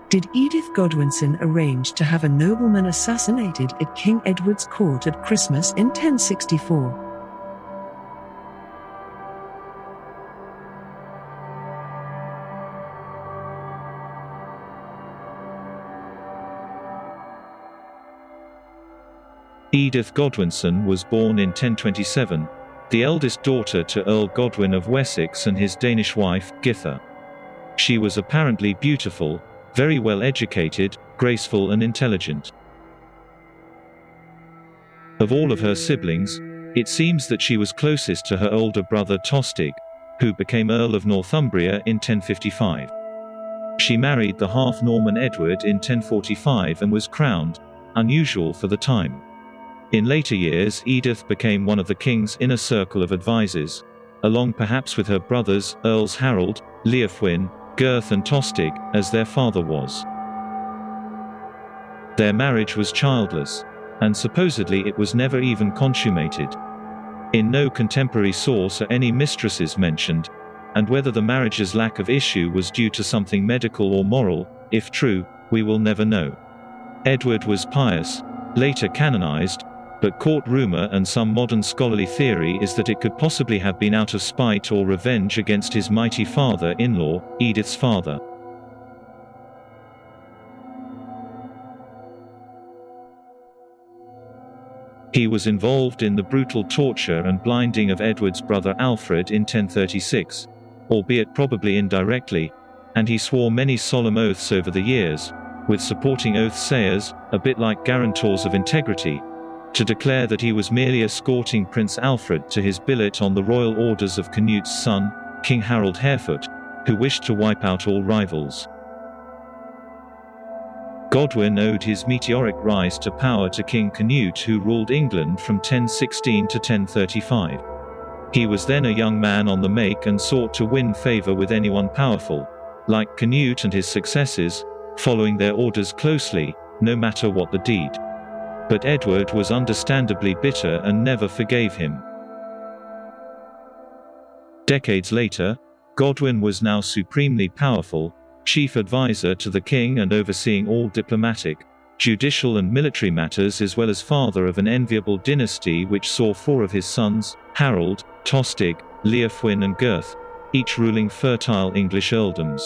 Did Edith Godwinson arrange to have a nobleman assassinated at King Edward's court at Christmas in 1064? Edith Godwinson was born in 1027, the eldest daughter to Earl Godwin of Wessex and his Danish wife, Githa. She was apparently beautiful, very well educated, graceful and intelligent. Of all of her siblings, it seems that she was closest to her older brother Tostig, who became Earl of Northumbria in 1055. She married the half-Norman Edward in 1045 and was crowned, unusual for the time. In later years, Edith became one of the king's inner circle of advisors, along perhaps with her brothers, Earls Harold, Leofwin, Gurth and Tostig, as their father was. Their marriage was childless, and supposedly it was never even consummated. In no contemporary source are any mistresses mentioned, and whether the marriage's lack of issue was due to something medical or moral, if true, we will never know. Edward was pious, later canonized, but court rumor and some modern scholarly theory is that it could possibly have been out of spite or revenge against his mighty father-in-law, Edith's father. He was involved in the brutal torture and blinding of Edward's brother Alfred in 1036, albeit probably indirectly, and he swore many solemn oaths over the years, with supporting oath-sayers, a bit like guarantors of integrity, to declare that he was merely escorting Prince Alfred to his billet on the royal orders of Canute's son, King Harold Harefoot, who wished to wipe out all rivals. Godwin owed his meteoric rise to power to King Canute, who ruled England from 1016 to 1035. He was then a young man on the make and sought to win favor with anyone powerful, like Canute and his successors, following their orders closely, no matter what the deed. But Edward was understandably bitter and never forgave him. Decades later, Godwin was now supremely powerful, chief advisor to the king and overseeing all diplomatic, judicial and military matters, as well as father of an enviable dynasty which saw four of his sons, Harold, Tostig, Leofwin and Gurth, each ruling fertile English earldoms.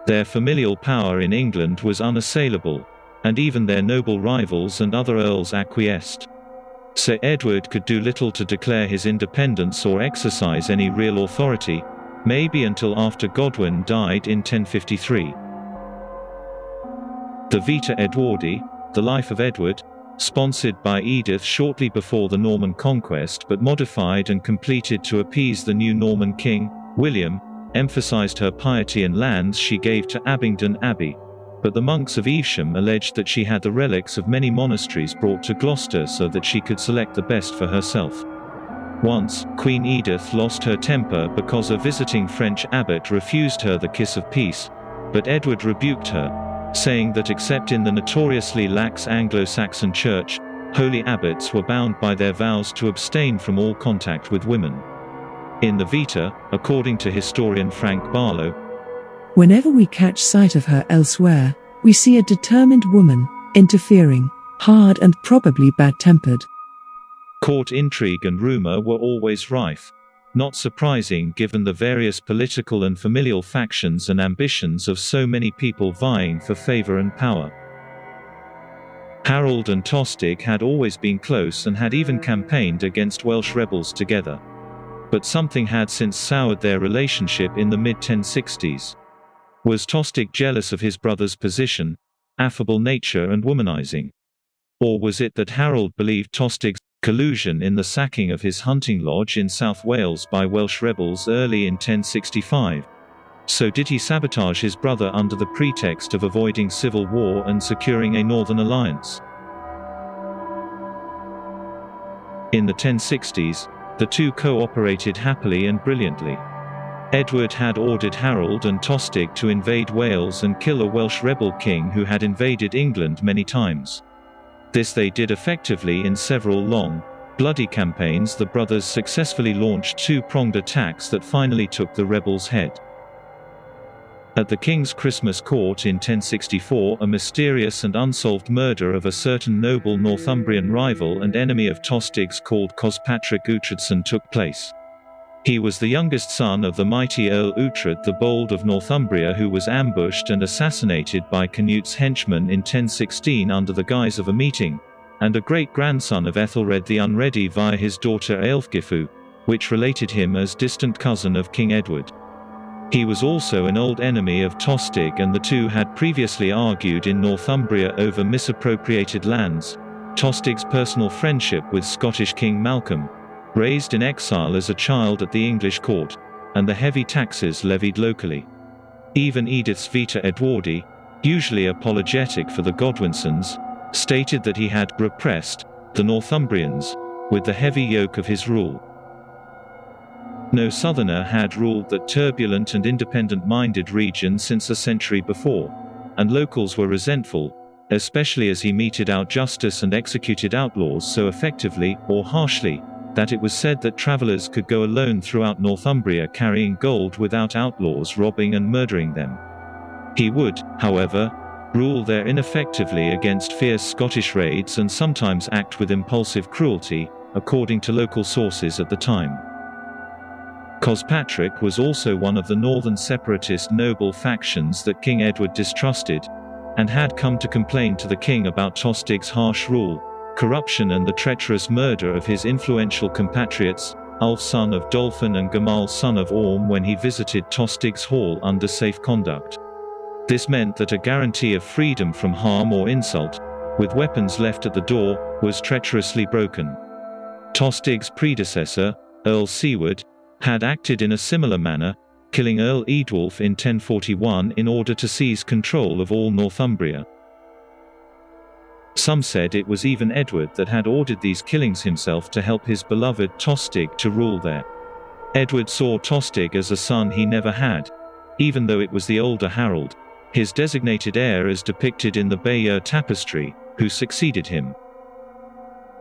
Their familial power in England was unassailable, and even their noble rivals and other earls acquiesced. Sir Edward could do little to declare his independence or exercise any real authority, maybe until after Godwin died in 1053. The Vita Edwardi, the life of Edward, sponsored by Edith shortly before the Norman conquest but modified and completed to appease the new Norman king, William, emphasized her piety and lands she gave to Abingdon Abbey, but the monks of Evesham alleged that she had the relics of many monasteries brought to Gloucester so that she could select the best for herself. Once, Queen Edith lost her temper because a visiting French abbot refused her the kiss of peace, but Edward rebuked her, saying that except in the notoriously lax Anglo-Saxon Church, holy abbots were bound by their vows to abstain from all contact with women. In the Vita, according to historian Frank Barlow, whenever we catch sight of her elsewhere, we see a determined woman, interfering, hard and probably bad-tempered. Court intrigue and rumor were always rife, not surprising given the various political and familial factions and ambitions of so many people vying for favor and power. Harold and Tostig had always been close and had even campaigned against Welsh rebels together. But something had since soured their relationship in the mid-1060s. Was Tostig jealous of his brother's position, affable nature and womanizing? Or was it that Harold believed Tostig's collusion in the sacking of his hunting lodge in South Wales by Welsh rebels early in 1065? So did he sabotage his brother under the pretext of avoiding civil war and securing a northern alliance? In the 1060s, the two cooperated happily and brilliantly. Edward had ordered Harold and Tostig to invade Wales and kill a Welsh rebel king who had invaded England many times. This they did effectively in several long, bloody campaigns. The brothers successfully launched two-pronged attacks that finally took the rebels' head. At the king's Christmas court in 1064, a mysterious and unsolved murder of a certain noble Northumbrian rival and enemy of Tostig's called Cospatric Uhtredson took place. He was the youngest son of the mighty Earl Uhtred the Bold of Northumbria, who was ambushed and assassinated by Canute's henchmen in 1016 under the guise of a meeting, and a great-grandson of Ethelred the Unready via his daughter Aelfgifu, which related him as distant cousin of King Edward. He was also an old enemy of Tostig, and the two had previously argued in Northumbria over misappropriated lands. Tostig's personal friendship with Scottish King Malcolm, raised in exile as a child at the English court, and the heavy taxes levied locally. Even Edith's Vita Edwardi, usually apologetic for the Godwinsons, stated that he had repressed the Northumbrians with the heavy yoke of his rule. No southerner had ruled that turbulent and independent-minded region since a century before, and locals were resentful, especially as he meted out justice and executed outlaws so effectively, or harshly, that it was said that travelers could go alone throughout Northumbria carrying gold without outlaws robbing and murdering them. He would, however, rule there ineffectively against fierce Scottish raids and sometimes act with impulsive cruelty, according to local sources at the time. Cospatric was also one of the northern separatist noble factions that King Edward distrusted, and had come to complain to the king about Tostig's harsh rule, corruption and the treacherous murder of his influential compatriots, Ulf son of Dolphin and Gamal son of Orm, when he visited Tostig's hall under safe conduct. This meant that a guarantee of freedom from harm or insult, with weapons left at the door, was treacherously broken. Tostig's predecessor, Earl Siward, had acted in a similar manner, killing Earl Eadwulf in 1041 in order to seize control of all Northumbria. Some said it was even Edward that had ordered these killings himself to help his beloved Tostig to rule there. Edward saw Tostig as a son he never had, even though it was the older Harold, his designated heir as depicted in the Bayeux tapestry, who succeeded him.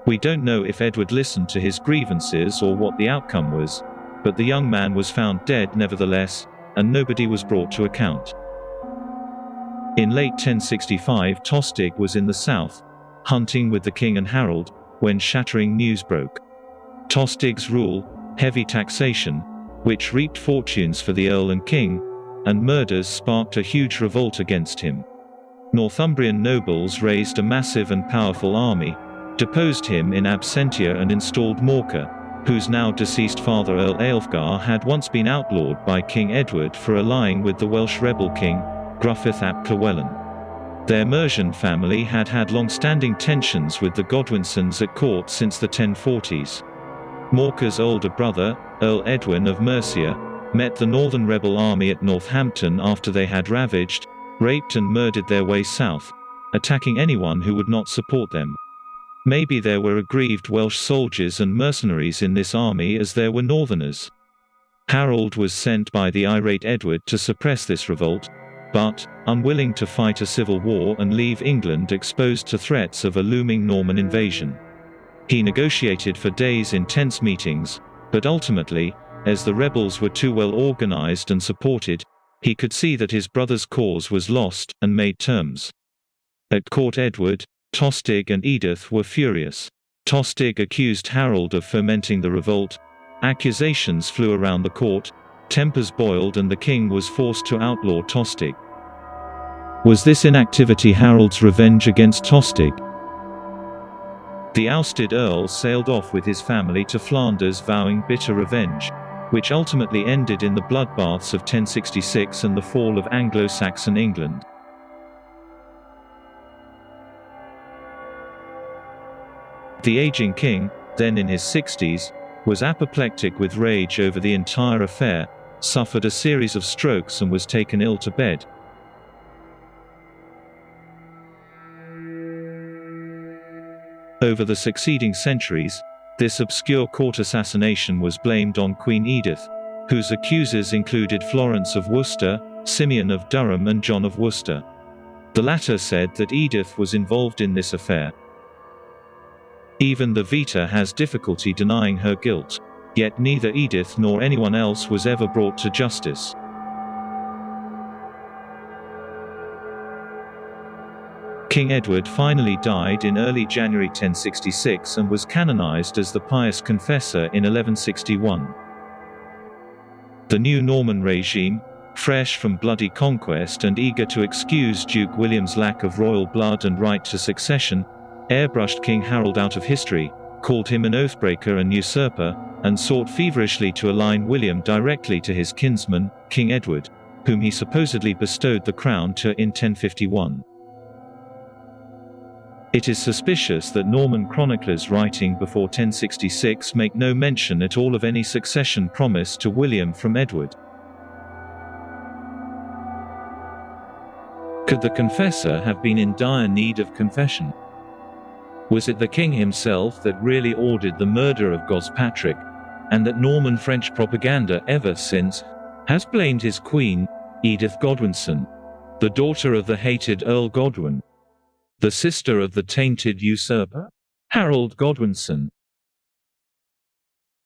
We don't know if Edward listened to his grievances or what the outcome was, but the young man was found dead nevertheless, and nobody was brought to account. In late 1065 Tostig was in the south, hunting with the king and Harold, when shattering news broke. Tostig's rule, heavy taxation, which reaped fortunes for the earl and king, and murders sparked a huge revolt against him. Northumbrian nobles raised a massive and powerful army, deposed him in absentia and installed Morcar, whose now deceased father Earl Aelfgar had once been outlawed by King Edward for allying with the Welsh rebel king, Gruffydd ap Llywelyn. Their Mercian family had had long-standing tensions with the Godwinsons at court since the 1040s. Morcar's older brother, Earl Edwin of Mercia, met the northern rebel army at Northampton after they had ravaged, raped and murdered their way south, attacking anyone who would not support them. Maybe there were aggrieved Welsh soldiers and mercenaries in this army as there were northerners. Harold was sent by the irate Edward to suppress this revolt, but, unwilling to fight a civil war and leave England exposed to threats of a looming Norman invasion. He negotiated for days in tense meetings, but ultimately, as the rebels were too well organized and supported, he could see that his brother's cause was lost, and made terms. At court Edward, Tostig and Edith were furious. Tostig accused Harold of fomenting the revolt. Accusations flew around the court, tempers boiled, and the king was forced to outlaw Tostig. Was this inactivity Harold's revenge against Tostig? The ousted earl sailed off with his family to Flanders vowing bitter revenge, which ultimately ended in the bloodbaths of 1066 and the fall of Anglo-Saxon England. The aging king, then in his 60s, was apoplectic with rage over the entire affair, suffered a series of strokes and was taken ill to bed. Over the succeeding centuries, this obscure court assassination was blamed on Queen Edith, whose accusers included Florence of Worcester, Simeon of Durham and John of Worcester. The latter said that Edith was involved in this affair. Even the Vita has difficulty denying her guilt, yet neither Edith nor anyone else was ever brought to justice. King Edward finally died in early January 1066 and was canonized as the pious confessor in 1161. The new Norman regime, fresh from bloody conquest and eager to excuse Duke William's lack of royal blood and right to succession, airbrushed King Harold out of history, called him an oathbreaker and usurper, and sought feverishly to align William directly to his kinsman, King Edward, whom he supposedly bestowed the crown to in 1051. It is suspicious that Norman chroniclers writing before 1066 make no mention at all of any succession promised to William from Edward. Could the confessor have been in dire need of confession? Was it the king himself that really ordered the murder of Cospatric, and that Norman French propaganda ever since has blamed his queen, Edith Godwinson, the daughter of the hated Earl Godwin, the sister of the tainted usurper, Harold Godwinson?